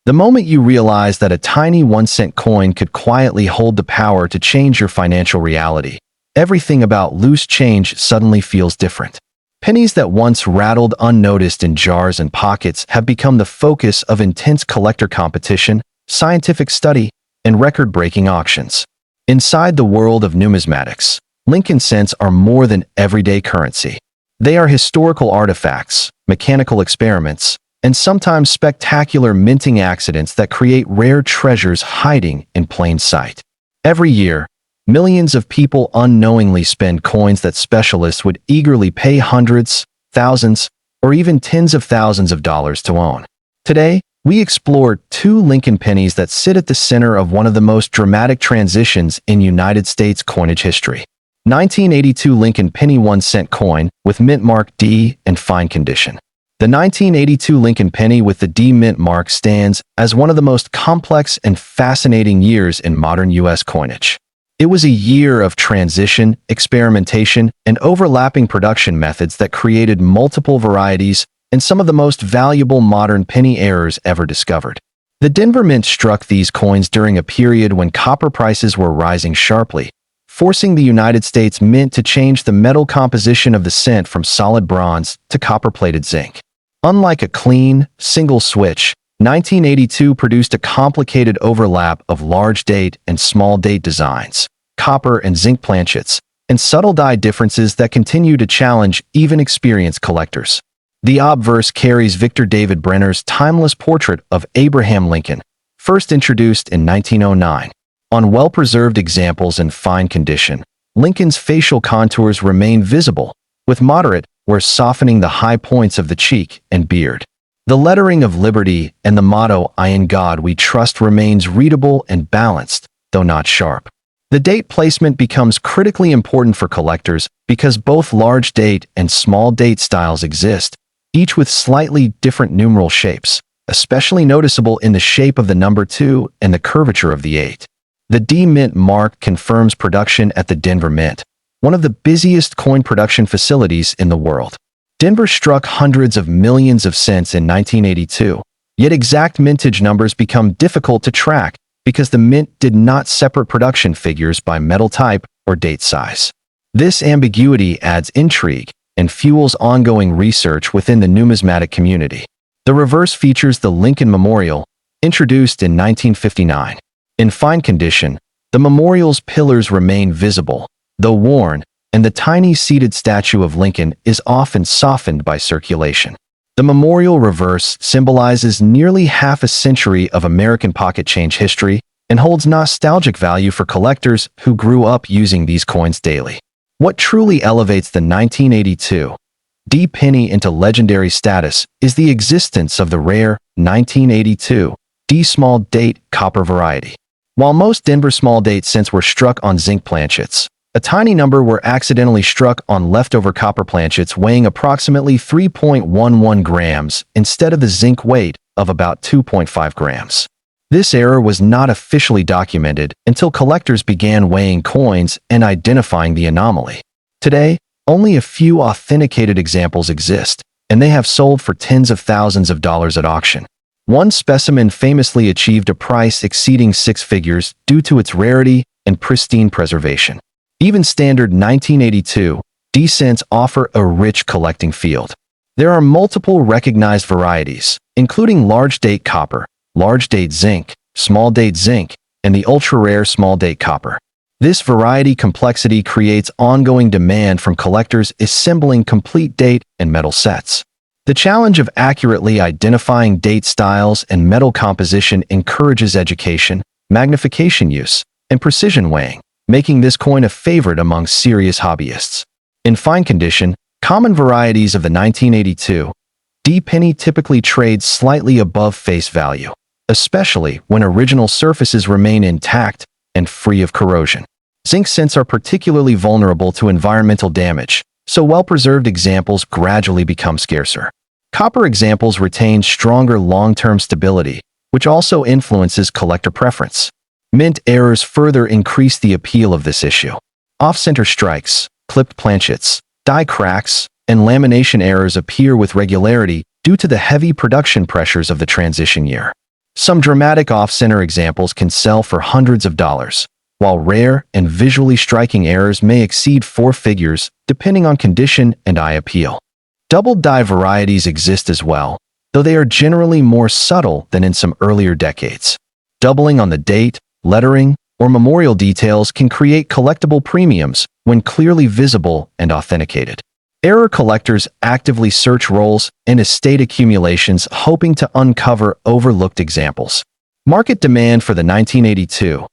The moment you realize that a tiny 1-cent coin could quietly hold the power to change your financial reality, everything about loose change suddenly feels different. Pennies that once rattled unnoticed in jars and pockets have become the focus of intense collector competition, scientific study, and record-breaking auctions. Inside the world of numismatics, Lincoln cents are more than everyday currency. They are historical artifacts, mechanical experiments, and sometimes spectacular minting accidents that create rare treasures hiding in plain sight. Every year, millions of people unknowingly spend coins that specialists would eagerly pay hundreds, thousands, or even tens of thousands of dollars to own. Today, we explore two Lincoln pennies that sit at the center of one of the most dramatic transitions in United States coinage history. 1982 Lincoln penny 1-cent coin with mint mark D and fine condition. The 1982 Lincoln penny with the D mint mark stands as one of the most complex and fascinating years in modern U.S. coinage. It was a year of transition, experimentation, and overlapping production methods that created multiple varieties and some of the most valuable modern penny errors ever discovered. The Denver Mint struck these coins during a period when copper prices were rising sharply, forcing the United States Mint to change the metal composition of the cent from solid bronze to copper-plated zinc. Unlike a clean, single switch, 1982 produced a complicated overlap of large date and small date designs, copper and zinc planchets, and subtle die differences that continue to challenge even experienced collectors. The obverse carries Victor David Brenner's timeless portrait of Abraham Lincoln, first introduced in 1909. On well-preserved examples in fine condition, Lincoln's facial contours remain visible, with moderate where softening the high points of the cheek and beard. The lettering of liberty and the motto, "I in God we trust," remains readable and balanced, though not sharp. The date placement becomes critically important for collectors because both large date and small date styles exist, each with slightly different numeral shapes, especially noticeable in the shape of the number 2 and the curvature of the 8. The D Mint mark confirms production at the Denver Mint, one of the busiest coin production facilities in the world. Denver struck hundreds of millions of cents in 1982, yet exact mintage numbers become difficult to track because the mint did not separate production figures by metal type or date size. This ambiguity adds intrigue and fuels ongoing research within the numismatic community. The reverse features the Lincoln Memorial, introduced in 1959. In fine condition, the memorial's pillars remain visible, though worn, and the tiny seated statue of Lincoln is often softened by circulation. The memorial reverse symbolizes nearly half a century of American pocket change history and holds nostalgic value for collectors who grew up using these coins daily. What truly elevates the 1982 D penny into legendary status is the existence of the rare 1982 D small date copper variety. While most Denver small date cents were struck on zinc planchets, a tiny number were accidentally struck on leftover copper planchets weighing approximately 3.11 grams instead of the zinc weight of about 2.5 grams. This error was not officially documented until collectors began weighing coins and identifying the anomaly. Today, only a few authenticated examples exist, and they have sold for tens of thousands of dollars at auction. One specimen famously achieved a price exceeding 6 figures due to its rarity and pristine preservation. Even standard 1982 D cents offer a rich collecting field. There are multiple recognized varieties, including large date copper, large date zinc, small date zinc, and the ultra-rare small date copper. This variety complexity creates ongoing demand from collectors assembling complete date and metal sets. The challenge of accurately identifying date styles and metal composition encourages education, magnification use, and precision weighing, making this coin a favorite among serious hobbyists. In fine condition, common varieties of the 1982 D penny typically trade slightly above face value, especially when original surfaces remain intact and free of corrosion. Zinc cents are particularly vulnerable to environmental damage, so well-preserved examples gradually become scarcer. Copper examples retain stronger long-term stability, which also influences collector preference. Mint errors further increase the appeal of this issue. Off-center strikes, clipped planchets, die cracks, and lamination errors appear with regularity due to the heavy production pressures of the transition year. Some dramatic off-center examples can sell for hundreds of dollars, while rare and visually striking errors may exceed four figures depending on condition and eye appeal. Double-die varieties exist as well, though they are generally more subtle than in some earlier decades. Doubling on the date, lettering, or memorial details can create collectible premiums when clearly visible and authenticated. Error collectors actively search rolls and estate accumulations hoping to uncover overlooked examples. Market demand for the 1982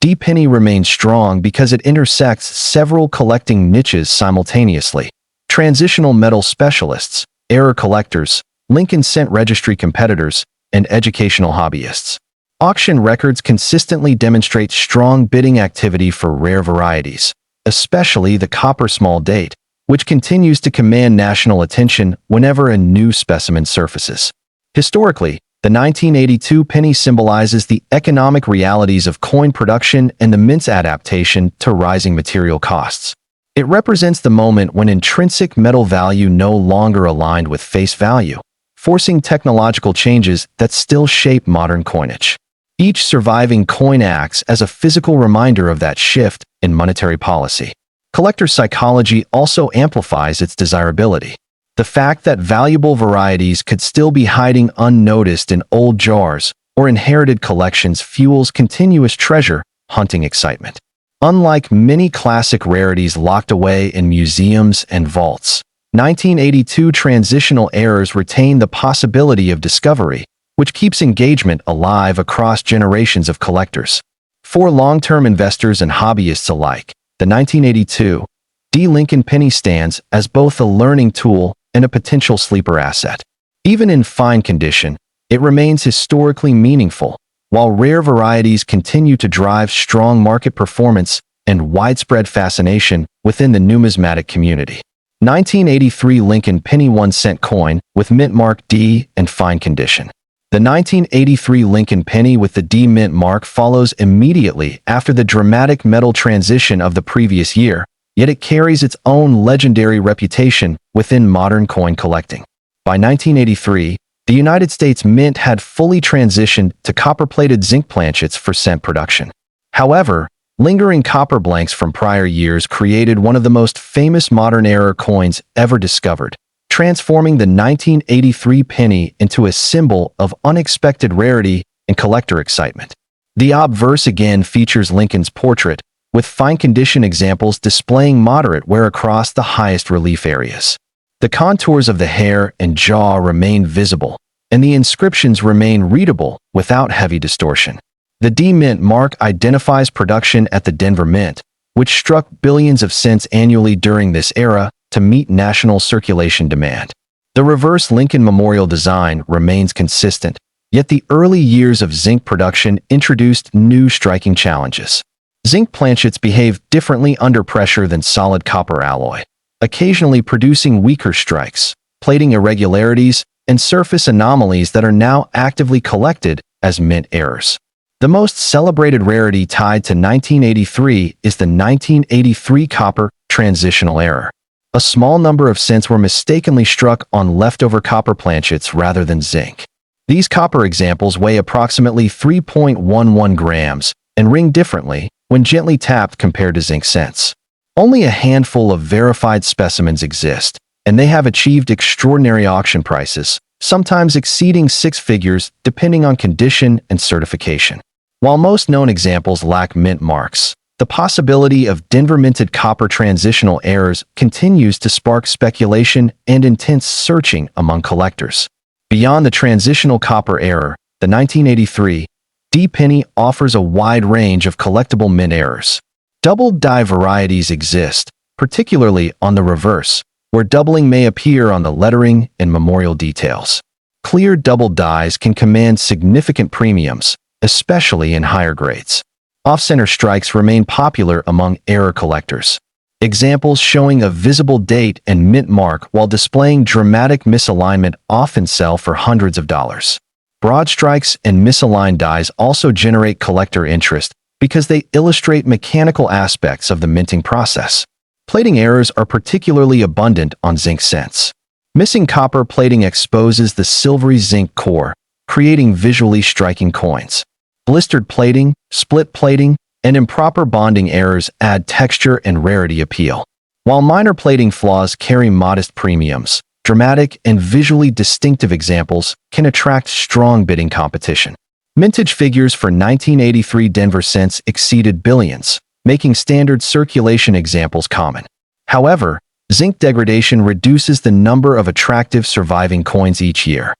D penny remains strong because it intersects several collecting niches simultaneously: transitional metal specialists, error collectors, Lincoln cent registry competitors, and educational hobbyists. Auction records consistently demonstrate strong bidding activity for rare varieties, especially the copper small date, which continues to command national attention whenever a new specimen surfaces. Historically, the 1982 penny symbolizes the economic realities of coin production and the mint's adaptation to rising material costs. It represents the moment when intrinsic metal value no longer aligned with face value, forcing technological changes that still shape modern coinage. Each surviving coin acts as a physical reminder of that shift in monetary policy. Collector psychology also amplifies its desirability. The fact that valuable varieties could still be hiding unnoticed in old jars or inherited collections fuels continuous treasure hunting excitement. Unlike many classic rarities locked away in museums and vaults, 1982 transitional errors retain the possibility of discovery, which keeps engagement alive across generations of collectors. For long-term investors and hobbyists alike, the 1982 D Lincoln penny stands as both a learning tool and a potential sleeper asset. Even in fine condition, it remains historically meaningful, while rare varieties continue to drive strong market performance and widespread fascination within the numismatic community. 1983 Lincoln penny 1-cent coin with mint mark D and fine condition. The 1983 Lincoln penny with the D mint mark follows immediately after the dramatic metal transition of the previous year, yet it carries its own legendary reputation within modern coin collecting. By 1983, the United States Mint had fully transitioned to copper-plated zinc planchets for cent production. However, lingering copper blanks from prior years created one of the most famous modern era coins ever discovered, transforming the 1983 penny into a symbol of unexpected rarity and collector excitement. The obverse again features Lincoln's portrait, with fine-condition examples displaying moderate wear across the highest relief areas. The contours of the hair and jaw remain visible, and the inscriptions remain readable without heavy distortion. The D Mint mark identifies production at the Denver Mint, which struck billions of cents annually during this era to meet national circulation demand. The reverse Lincoln Memorial design remains consistent, yet the early years of zinc production introduced new striking challenges. Zinc planchets behave differently under pressure than solid copper alloy, occasionally producing weaker strikes, plating irregularities, and surface anomalies that are now actively collected as mint errors. The most celebrated rarity tied to 1983 is the 1983 copper transitional error. A small number of cents were mistakenly struck on leftover copper planchets rather than zinc. These copper examples weigh approximately 3.11 grams and ring differently when gently tapped compared to zinc cents. Only a handful of verified specimens exist, and they have achieved extraordinary auction prices, sometimes exceeding six figures depending on condition and certification. While most known examples lack mint marks, the possibility of Denver-minted copper transitional errors continues to spark speculation and intense searching among collectors. Beyond the transitional copper error, the 1983 D penny offers a wide range of collectible mint errors. Double-die varieties exist, particularly on the reverse, where doubling may appear on the lettering and memorial details. Clear double dies can command significant premiums, especially in higher grades. Off-center strikes remain popular among error collectors. Examples showing a visible date and mint mark while displaying dramatic misalignment often sell for hundreds of dollars. Broad strikes and misaligned dies also generate collector interest because they illustrate mechanical aspects of the minting process. Plating errors are particularly abundant on zinc cents. Missing copper plating exposes the silvery zinc core, creating visually striking coins. Blistered plating, split plating, and improper bonding errors add texture and rarity appeal. While minor plating flaws carry modest premiums, dramatic and visually distinctive examples can attract strong bidding competition. Mintage figures for 1983 Denver cents exceeded billions, making standard circulation examples common. However, zinc degradation reduces the number of attractive surviving coins each year.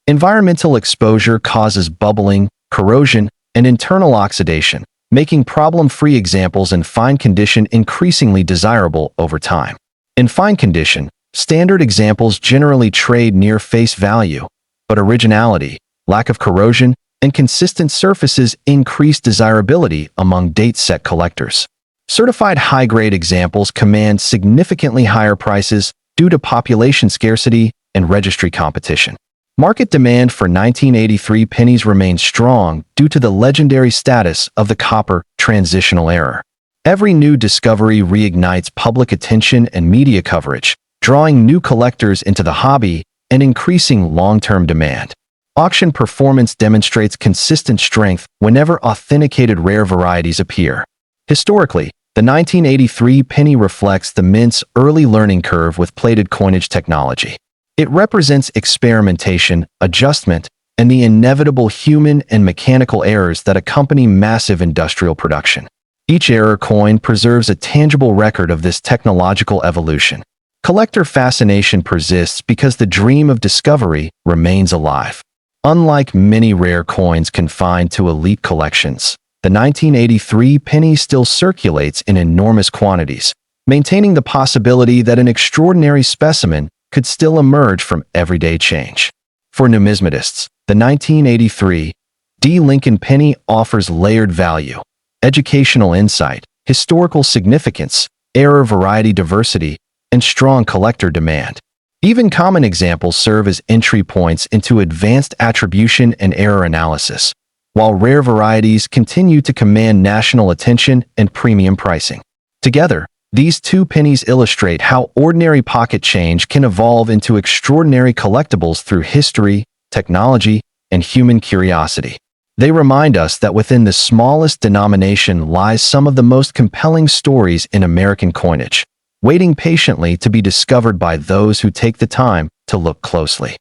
Environmental exposure causes bubbling, corrosion, and internal oxidation, making problem-free examples in fine condition increasingly desirable over time. In fine condition, standard examples generally trade near face value, but originality, lack of corrosion, and consistent surfaces increase desirability among date-set collectors. Certified high-grade examples command significantly higher prices due to population scarcity and registry competition. Market demand for 1983 pennies remains strong due to the legendary status of the copper transitional era. Every new discovery reignites public attention and media coverage, drawing new collectors into the hobby and increasing long-term demand. Auction performance demonstrates consistent strength whenever authenticated rare varieties appear. Historically, the 1983 penny reflects the mint's early learning curve with plated coinage technology. It represents experimentation, adjustment, and the inevitable human and mechanical errors that accompany massive industrial production. Each error coin preserves a tangible record of this technological evolution. Collector fascination persists because the dream of discovery remains alive. Unlike many rare coins confined to elite collections, the 1983 penny still circulates in enormous quantities, maintaining the possibility that an extraordinary specimen could still emerge from everyday change. For numismatists, the 1983 D. Lincoln penny offers layered value, educational insight, historical significance, error variety diversity, and strong collector demand. Even common examples serve as entry points into advanced attribution and error analysis, while rare varieties continue to command national attention and premium pricing. Together, these two pennies illustrate how ordinary pocket change can evolve into extraordinary collectibles through history, technology, and human curiosity. They remind us that within the smallest denomination lies some of the most compelling stories in American coinage, waiting patiently to be discovered by those who take the time to look closely.